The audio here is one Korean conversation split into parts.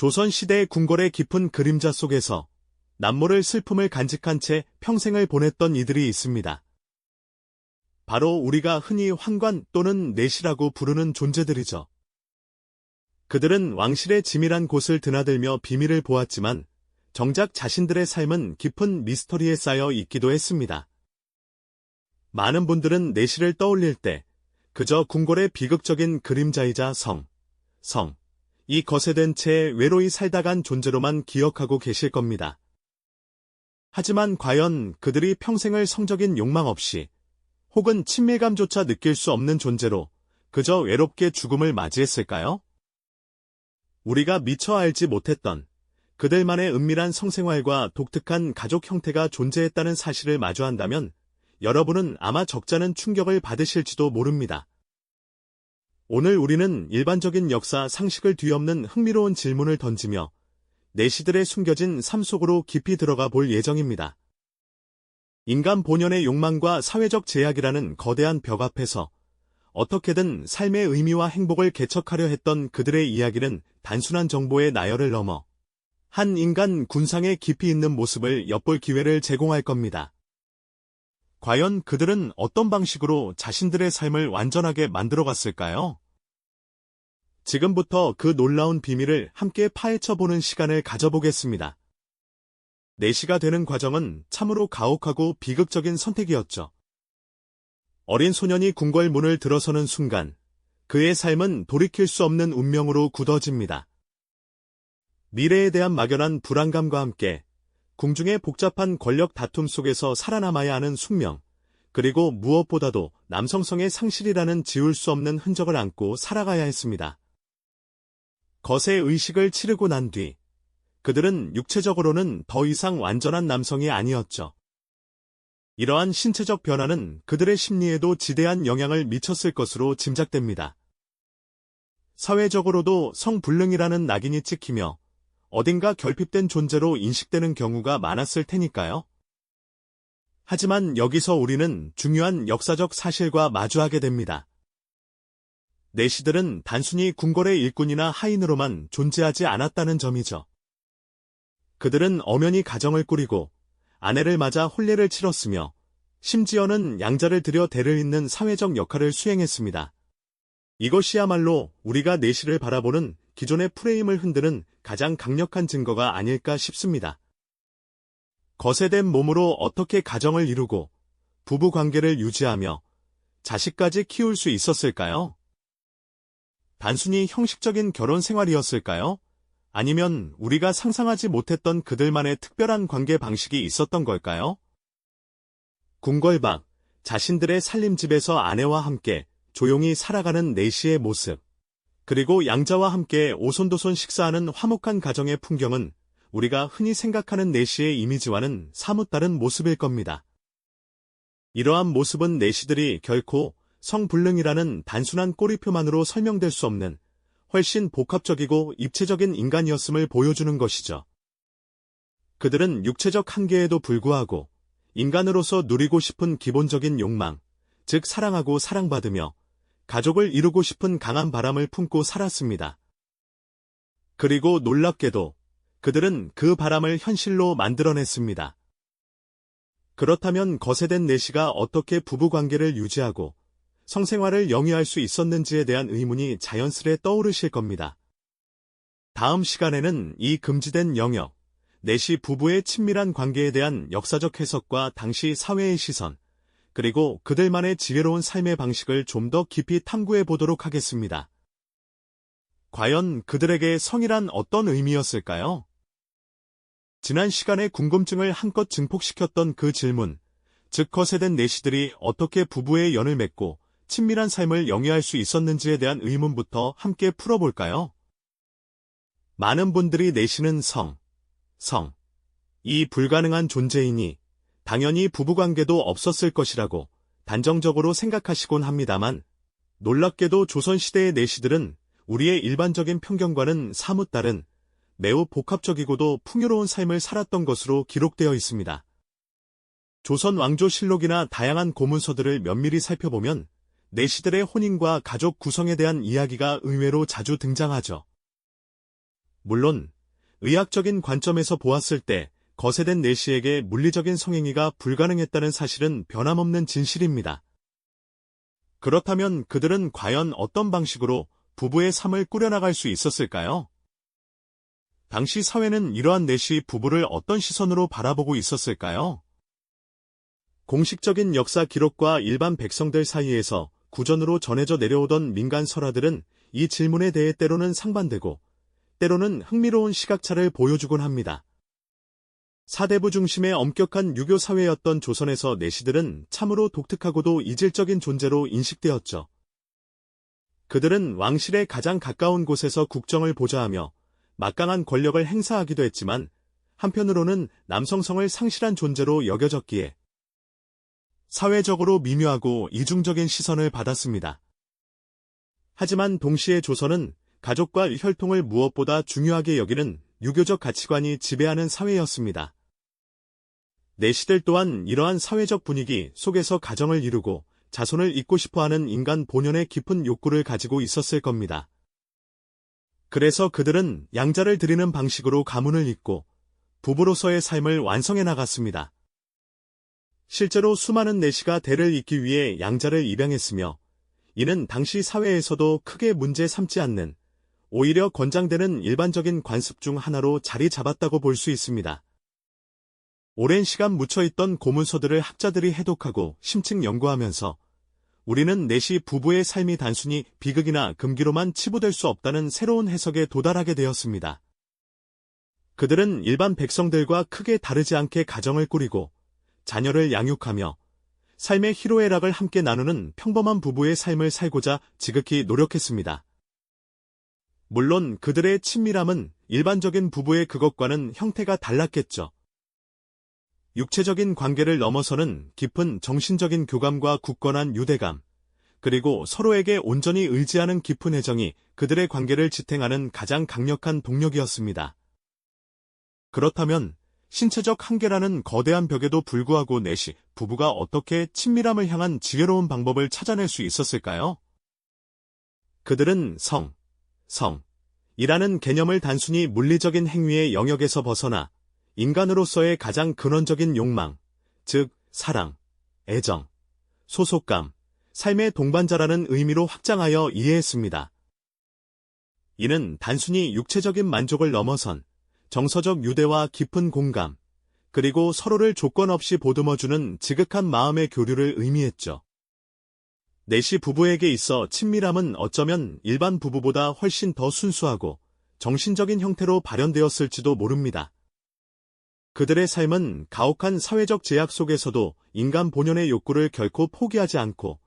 조선시대의 궁궐의 깊은 그림자 속에서 남모를 슬픔을 간직한 채 평생을 보냈던 이들이 있습니다. 바로 우리가 흔히 환관 또는 내시라고 부르는 존재들이죠. 그들은 왕실의 지밀한 곳을 드나들며 비밀을 보았지만 정작 자신들의 삶은 깊은 미스터리에 쌓여 있기도 했습니다. 많은 분들은 내시를 떠올릴 때 그저 궁궐의 비극적인 그림자이자 이 거세된 채 외로이 살다 간 존재로만 기억하고 계실 겁니다. 하지만 과연 그들이 평생을 성적인 욕망 없이 혹은 친밀감조차 느낄 수 없는 존재로 그저 외롭게 죽음을 맞이했을까요? 우리가 미처 알지 못했던 그들만의 은밀한 성생활과 독특한 가족 형태가 존재했다는 사실을 마주한다면 여러분은 아마 적잖은 충격을 받으실지도 모릅니다. 오늘 우리는 일반적인 역사 상식을 뒤엎는 흥미로운 질문을 던지며 내시들의 숨겨진 삶 속으로 깊이 들어가 볼 예정입니다. 인간 본연의 욕망과 사회적 제약이라는 거대한 벽 앞에서 어떻게든 삶의 의미와 행복을 개척하려 했던 그들의 이야기는 단순한 정보의 나열을 넘어 한 인간 군상의 깊이 있는 모습을 엿볼 기회를 제공할 겁니다. 과연 그들은 어떤 방식으로 자신들의 삶을 완전하게 만들어갔을까요? 지금부터 그 놀라운 비밀을 함께 파헤쳐보는 시간을 가져보겠습니다. 내시가 되는 과정은 참으로 가혹하고 비극적인 선택이었죠. 어린 소년이 궁궐 문을 들어서는 순간 그의 삶은 돌이킬 수 없는 운명으로 굳어집니다. 미래에 대한 막연한 불안감과 함께 궁중의 복잡한 권력 다툼 속에서 살아남아야 하는 숙명, 그리고 무엇보다도 남성성의 상실이라는 지울 수 없는 흔적을 안고 살아가야 했습니다. 거세 의식을 치르고 난 뒤 그들은 육체적으로는 더 이상 완전한 남성이 아니었죠. 이러한 신체적 변화는 그들의 심리에도 지대한 영향을 미쳤을 것으로 짐작됩니다. 사회적으로도 성불능이라는 낙인이 찍히며 어딘가 결핍된 존재로 인식되는 경우가 많았을 테니까요. 하지만 여기서 우리는 중요한 역사적 사실과 마주하게 됩니다. 내시들은 단순히 궁궐의 일꾼이나 하인으로만 존재하지 않았다는 점이죠. 그들은 엄연히 가정을 꾸리고 아내를 맞아 혼례를 치렀으며 심지어는 양자를 들여 대를 잇는 사회적 역할을 수행했습니다. 이것이야말로 우리가 내시를 바라보는 기존의 프레임을 흔드는 가장 강력한 증거가 아닐까 싶습니다. 거세된 몸으로 어떻게 가정을 이루고 부부관계를 유지하며 자식까지 키울 수 있었을까요? 단순히 형식적인 결혼 생활이었을까요? 아니면 우리가 상상하지 못했던 그들만의 특별한 관계 방식이 있었던 걸까요? 궁궐 밖, 자신들의 살림집에서 아내와 함께 조용히 살아가는 내시의 모습, 그리고 양자와 함께 오손도손 식사하는 화목한 가정의 풍경은 우리가 흔히 생각하는 내시의 이미지와는 사뭇 다른 모습일 겁니다. 이러한 모습은 내시들이 결코 성불능이라는 단순한 꼬리표만으로 설명될 수 없는 훨씬 복합적이고 입체적인 인간이었음을 보여주는 것이죠. 그들은 육체적 한계에도 불구하고 인간으로서 누리고 싶은 기본적인 욕망, 즉 사랑하고 사랑받으며 가족을 이루고 싶은 강한 바람을 품고 살았습니다. 그리고 놀랍게도 그들은 그 바람을 현실로 만들어냈습니다. 그렇다면 거세된 내시가 어떻게 부부관계를 유지하고 성생활을 영위할 수 있었는지에 대한 의문이 자연스레 떠오르실 겁니다. 다음 시간에는 이 금지된 영역, 내시 부부의 친밀한 관계에 대한 역사적 해석과 당시 사회의 시선, 그리고 그들만의 지혜로운 삶의 방식을 좀 더 깊이 탐구해 보도록 하겠습니다. 과연 그들에게 성이란 어떤 의미였을까요? 지난 시간에 궁금증을 한껏 증폭시켰던 그 질문, 즉 거세된 내시들이 어떻게 부부의 연을 맺고 친밀한 삶을 영위할 수 있었는지에 대한 의문부터 함께 풀어볼까요? 많은 분들이 내시는 이 불가능한 존재이니 당연히 부부관계도 없었을 것이라고 단정적으로 생각하시곤 합니다만 놀랍게도 조선시대의 내시들은 우리의 일반적인 편견과는 사뭇 다른 매우 복합적이고도 풍요로운 삶을 살았던 것으로 기록되어 있습니다. 조선 왕조실록이나 다양한 고문서들을 면밀히 살펴보면 내시들의 혼인과 가족 구성에 대한 이야기가 의외로 자주 등장하죠. 물론 의학적인 관점에서 보았을 때 거세된 내시에게 물리적인 성행위가 불가능했다는 사실은 변함없는 진실입니다. 그렇다면 그들은 과연 어떤 방식으로 부부의 삶을 꾸려나갈 수 있었을까요? 당시 사회는 이러한 내시 부부를 어떤 시선으로 바라보고 있었을까요? 공식적인 역사 기록과 일반 백성들 사이에서 구전으로 전해져 내려오던 민간 설화들은 이 질문에 대해 때로는 상반되고 때로는 흥미로운 시각차를 보여주곤 합니다. 사대부 중심의 엄격한 유교 사회였던 조선에서 내시들은 참으로 독특하고도 이질적인 존재로 인식되었죠. 그들은 왕실에 가장 가까운 곳에서 국정을 보좌하며 막강한 권력을 행사하기도 했지만 한편으로는 남성성을 상실한 존재로 여겨졌기에 사회적으로 미묘하고 이중적인 시선을 받았습니다. 하지만 동시에 조선은 가족과 혈통을 무엇보다 중요하게 여기는 유교적 가치관이 지배하는 사회였습니다. 내시들 또한 이러한 사회적 분위기 속에서 가정을 이루고 자손을 잇고 싶어하는 인간 본연의 깊은 욕구를 가지고 있었을 겁니다. 그래서 그들은 양자를 드리는 방식으로 가문을 잇고 부부로서의 삶을 완성해 나갔습니다. 실제로 수많은 내시가 대를 잇기 위해 양자를 입양했으며 이는 당시 사회에서도 크게 문제 삼지 않는 오히려 권장되는 일반적인 관습 중 하나로 자리 잡았다고 볼 수 있습니다. 오랜 시간 묻혀있던 고문서들을 학자들이 해독하고 심층 연구하면서 우리는 내시 부부의 삶이 단순히 비극이나 금기로만 치부될 수 없다는 새로운 해석에 도달하게 되었습니다. 그들은 일반 백성들과 크게 다르지 않게 가정을 꾸리고 자녀를 양육하며 삶의 희로애락을 함께 나누는 평범한 부부의 삶을 살고자 지극히 노력했습니다. 물론 그들의 친밀함은 일반적인 부부의 그것과는 형태가 달랐겠죠. 육체적인 관계를 넘어서는 깊은 정신적인 교감과 굳건한 유대감, 그리고 서로에게 온전히 의지하는 깊은 애정이 그들의 관계를 지탱하는 가장 강력한 동력이었습니다. 그렇다면 신체적 한계라는 거대한 벽에도 불구하고 내시 부부가 어떻게 친밀함을 향한 지혜로운 방법을 찾아낼 수 있었을까요? 그들은 성이라는 개념을 단순히 물리적인 행위의 영역에서 벗어나 인간으로서의 가장 근원적인 욕망, 즉 사랑, 애정, 소속감, 삶의 동반자라는 의미로 확장하여 이해했습니다. 이는 단순히 육체적인 만족을 넘어선 정서적 유대와 깊은 공감, 그리고 서로를 조건 없이 보듬어주는 지극한 마음의 교류를 의미했죠. 내시 부부에게 있어 친밀함은 어쩌면 일반 부부보다 훨씬 더 순수하고 정신적인 형태로 발현되었을지도 모릅니다. 그들의 삶은 가혹한 사회적 제약 속에서도 인간 본연의 욕구를 결코 포기하지 않고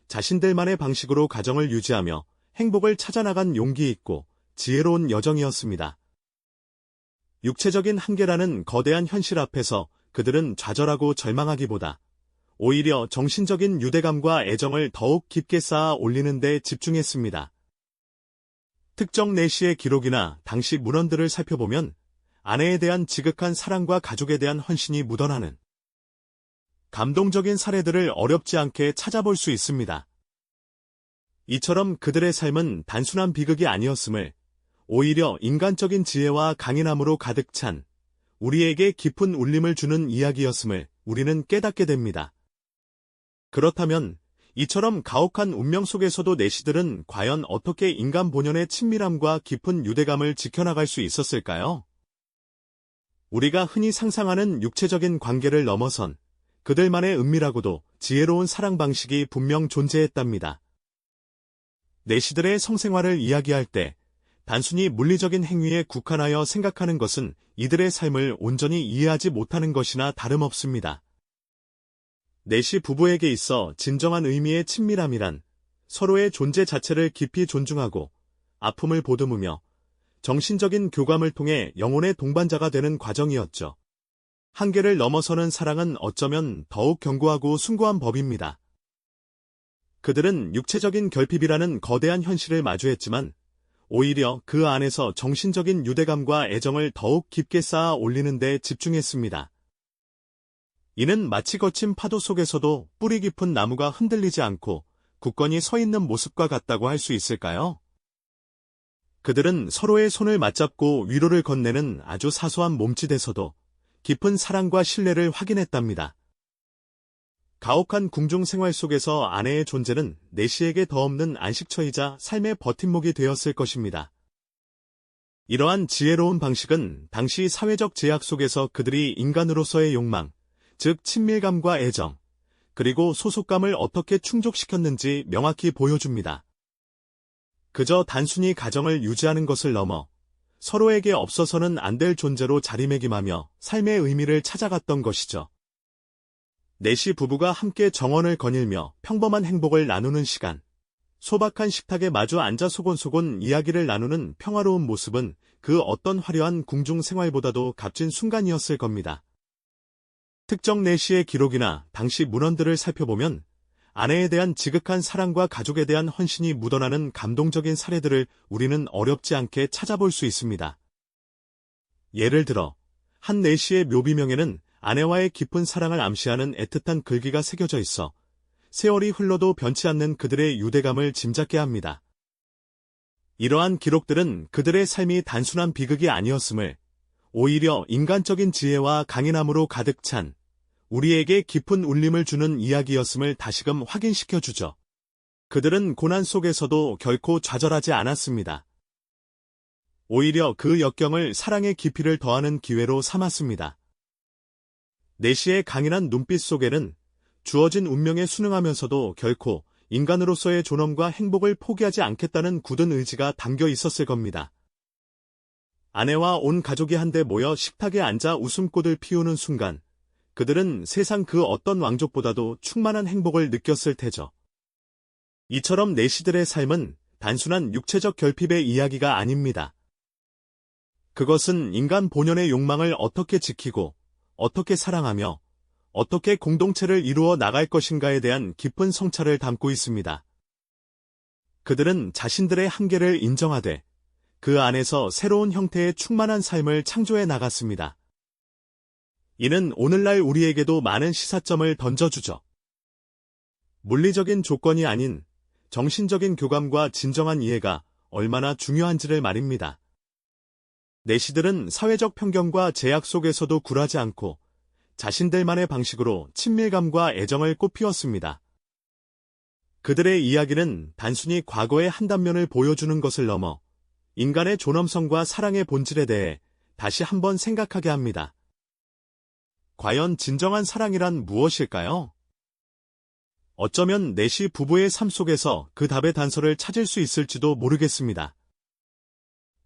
자신들만의 방식으로 가정을 유지하며 행복을 찾아나간 용기 있고 지혜로운 여정이었습니다. 육체적인 한계라는 거대한 현실 앞에서 그들은 좌절하고 절망하기보다 오히려 정신적인 유대감과 애정을 더욱 깊게 쌓아 올리는 데 집중했습니다. 특정 내시의 기록이나 당시 문헌들을 살펴보면 아내에 대한 지극한 사랑과 가족에 대한 헌신이 묻어나는 감동적인 사례들을 어렵지 않게 찾아볼 수 있습니다. 이처럼 그들의 삶은 단순한 비극이 아니었음을, 오히려 인간적인 지혜와 강인함으로 가득 찬 우리에게 깊은 울림을 주는 이야기였음을 우리는 깨닫게 됩니다. 그렇다면 이처럼 가혹한 운명 속에서도 내시들은 과연 어떻게 인간 본연의 친밀함과 깊은 유대감을 지켜나갈 수 있었을까요? 우리가 흔히 상상하는 육체적인 관계를 넘어선 그들만의 은밀하고도 지혜로운 사랑 방식이 분명 존재했답니다. 내시들의 성생활을 이야기할 때 단순히 물리적인 행위에 국한하여 생각하는 것은 이들의 삶을 온전히 이해하지 못하는 것이나 다름없습니다. 내시 부부에게 있어 진정한 의미의 친밀함이란 서로의 존재 자체를 깊이 존중하고 아픔을 보듬으며 정신적인 교감을 통해 영혼의 동반자가 되는 과정이었죠. 한계를 넘어서는 사랑은 어쩌면 더욱 견고하고 숭고한 법입니다. 그들은 육체적인 결핍이라는 거대한 현실을 마주했지만 오히려 그 안에서 정신적인 유대감과 애정을 더욱 깊게 쌓아 올리는 데 집중했습니다. 이는 마치 거친 파도 속에서도 뿌리 깊은 나무가 흔들리지 않고 굳건히 서 있는 모습과 같다고 할 수 있을까요? 그들은 서로의 손을 맞잡고 위로를 건네는 아주 사소한 몸짓에서도 깊은 사랑과 신뢰를 확인했답니다. 가혹한 궁중 생활 속에서 아내의 존재는 내시에게 더 없는 안식처이자 삶의 버팀목이 되었을 것입니다. 이러한 지혜로운 방식은 당시 사회적 제약 속에서 그들이 인간으로서의 욕망, 즉 친밀감과 애정, 그리고 소속감을 어떻게 충족시켰는지 명확히 보여줍니다. 그저 단순히 가정을 유지하는 것을 넘어 서로에게 없어서는 안 될 존재로 자리매김하며 삶의 의미를 찾아갔던 것이죠. 내시 부부가 함께 정원을 거닐며 평범한 행복을 나누는 시간, 소박한 식탁에 마주 앉아 소곤소곤 이야기를 나누는 평화로운 모습은 그 어떤 화려한 궁중 생활보다도 값진 순간이었을 겁니다. 특정 내시의 기록이나 당시 문헌들을 살펴보면 아내에 대한 지극한 사랑과 가족에 대한 헌신이 묻어나는 감동적인 사례들을 우리는 어렵지 않게 찾아볼 수 있습니다. 예를 들어 한 내시의 묘비명에는 아내와의 깊은 사랑을 암시하는 애틋한 글귀가 새겨져 있어 세월이 흘러도 변치 않는 그들의 유대감을 짐작케 합니다. 이러한 기록들은 그들의 삶이 단순한 비극이 아니었음을, 오히려 인간적인 지혜와 강인함으로 가득 찬 우리에게 깊은 울림을 주는 이야기였음을 다시금 확인시켜주죠. 그들은 고난 속에서도 결코 좌절하지 않았습니다. 오히려 그 역경을 사랑의 깊이를 더하는 기회로 삼았습니다. 내시의 강인한 눈빛 속에는 주어진 운명에 순응하면서도 결코 인간으로서의 존엄과 행복을 포기하지 않겠다는 굳은 의지가 담겨 있었을 겁니다. 아내와 온 가족이 한데 모여 식탁에 앉아 웃음꽃을 피우는 순간, 그들은 세상 그 어떤 왕족보다도 충만한 행복을 느꼈을 테죠. 이처럼 내시들의 삶은 단순한 육체적 결핍의 이야기가 아닙니다. 그것은 인간 본연의 욕망을 어떻게 지키고, 어떻게 사랑하며 어떻게 공동체를 이루어 나갈 것인가에 대한 깊은 성찰을 담고 있습니다. 그들은 자신들의 한계를 인정하되 그 안에서 새로운 형태의 충만한 삶을 창조해 나갔습니다. 이는 오늘날 우리에게도 많은 시사점을 던져주죠. 물리적인 조건이 아닌 정신적인 교감과 진정한 이해가 얼마나 중요한지를 말입니다. 내시들은 사회적 편견과 제약 속에서도 굴하지 않고 자신들만의 방식으로 친밀감과 애정을 꽃피웠습니다. 그들의 이야기는 단순히 과거의 한 단면을 보여주는 것을 넘어 인간의 존엄성과 사랑의 본질에 대해 다시 한번 생각하게 합니다. 과연 진정한 사랑이란 무엇일까요? 어쩌면 내시 부부의 삶 속에서 그 답의 단서를 찾을 수 있을지도 모르겠습니다.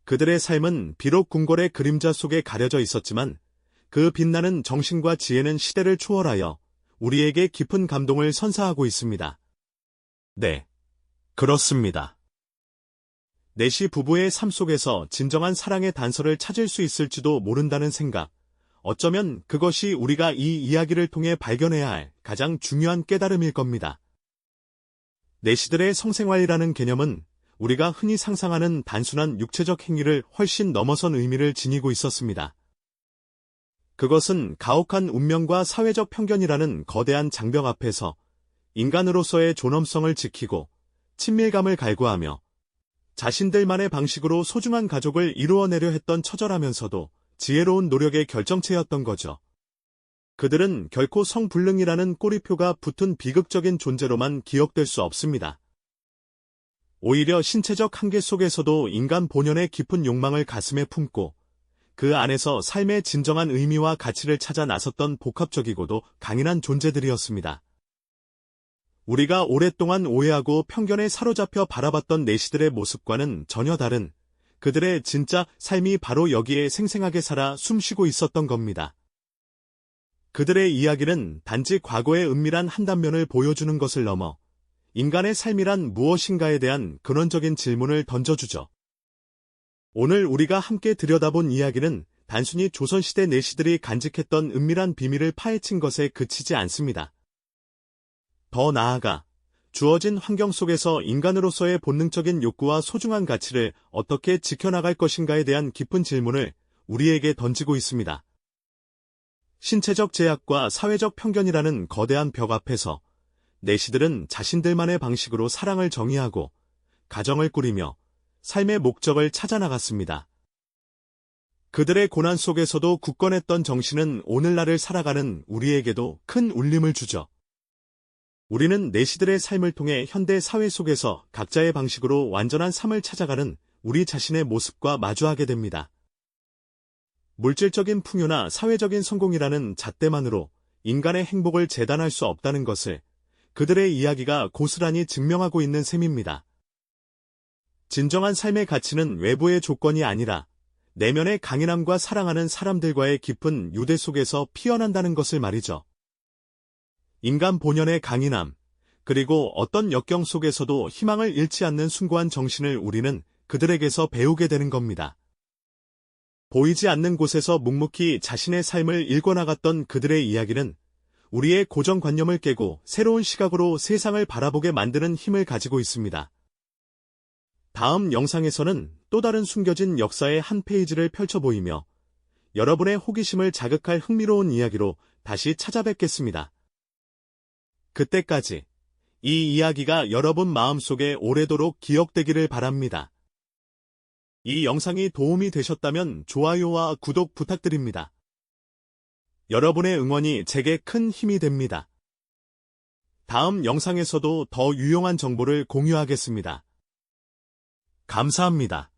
그들의 삶은 비록 궁궐의 그림자 속에 가려져 있었지만 그 빛나는 정신과 지혜는 시대를 초월하여 우리에게 깊은 감동을 선사하고 있습니다. 네, 그렇습니다. 내시 부부의 삶 속에서 진정한 사랑의 단서를 찾을 수 있을지도 모른다는 생각, 어쩌면 그것이 우리가 이 이야기를 통해 발견해야 할 가장 중요한 깨달음일 겁니다. 내시들의 성생활이라는 개념은 우리가 흔히 상상하는 단순한 육체적 행위를 훨씬 넘어선 의미를 지니고 있었습니다. 그것은 가혹한 운명과 사회적 편견이라는 거대한 장벽 앞에서 인간으로서의 존엄성을 지키고 친밀감을 갈구하며 자신들만의 방식으로 소중한 가족을 이루어내려 했던 처절하면서도 지혜로운 노력의 결정체였던 거죠. 그들은 결코 성불능이라는 꼬리표가 붙은 비극적인 존재로만 기억될 수 없습니다. 오히려 신체적 한계 속에서도 인간 본연의 깊은 욕망을 가슴에 품고 그 안에서 삶의 진정한 의미와 가치를 찾아 나섰던 복합적이고도 강인한 존재들이었습니다. 우리가 오랫동안 오해하고 편견에 사로잡혀 바라봤던 내시들의 모습과는 전혀 다른 그들의 진짜 삶이 바로 여기에 생생하게 살아 숨쉬고 있었던 겁니다. 그들의 이야기는 단지 과거의 은밀한 한 단면을 보여주는 것을 넘어 인간의 삶이란 무엇인가에 대한 근원적인 질문을 던져주죠. 오늘 우리가 함께 들여다본 이야기는 단순히 조선시대 내시들이 간직했던 은밀한 비밀을 파헤친 것에 그치지 않습니다. 더 나아가 주어진 환경 속에서 인간으로서의 본능적인 욕구와 소중한 가치를 어떻게 지켜나갈 것인가에 대한 깊은 질문을 우리에게 던지고 있습니다. 신체적 제약과 사회적 편견이라는 거대한 벽 앞에서 내시들은 자신들만의 방식으로 사랑을 정의하고 가정을 꾸리며 삶의 목적을 찾아 나갔습니다. 그들의 고난 속에서도 굳건했던 정신은 오늘날을 살아가는 우리에게도 큰 울림을 주죠. 우리는 내시들의 삶을 통해 현대 사회 속에서 각자의 방식으로 완전한 삶을 찾아가는 우리 자신의 모습과 마주하게 됩니다. 물질적인 풍요나 사회적인 성공이라는 잣대만으로 인간의 행복을 재단할 수 없다는 것을 그들의 이야기가 고스란히 증명하고 있는 셈입니다. 진정한 삶의 가치는 외부의 조건이 아니라 내면의 강인함과 사랑하는 사람들과의 깊은 유대 속에서 피어난다는 것을 말이죠. 인간 본연의 강인함, 그리고 어떤 역경 속에서도 희망을 잃지 않는 숭고한 정신을 우리는 그들에게서 배우게 되는 겁니다. 보이지 않는 곳에서 묵묵히 자신의 삶을 일궈나갔던 그들의 이야기는 우리의 고정관념을 깨고 새로운 시각으로 세상을 바라보게 만드는 힘을 가지고 있습니다. 다음 영상에서는 또 다른 숨겨진 역사의 한 페이지를 펼쳐보이며 여러분의 호기심을 자극할 흥미로운 이야기로 다시 찾아뵙겠습니다. 그때까지 이 이야기가 여러분 마음속에 오래도록 기억되기를 바랍니다. 이 영상이 도움이 되셨다면 좋아요와 구독 부탁드립니다. 여러분의 응원이 제게 큰 힘이 됩니다. 다음 영상에서도 더 유용한 정보를 공유하겠습니다. 감사합니다.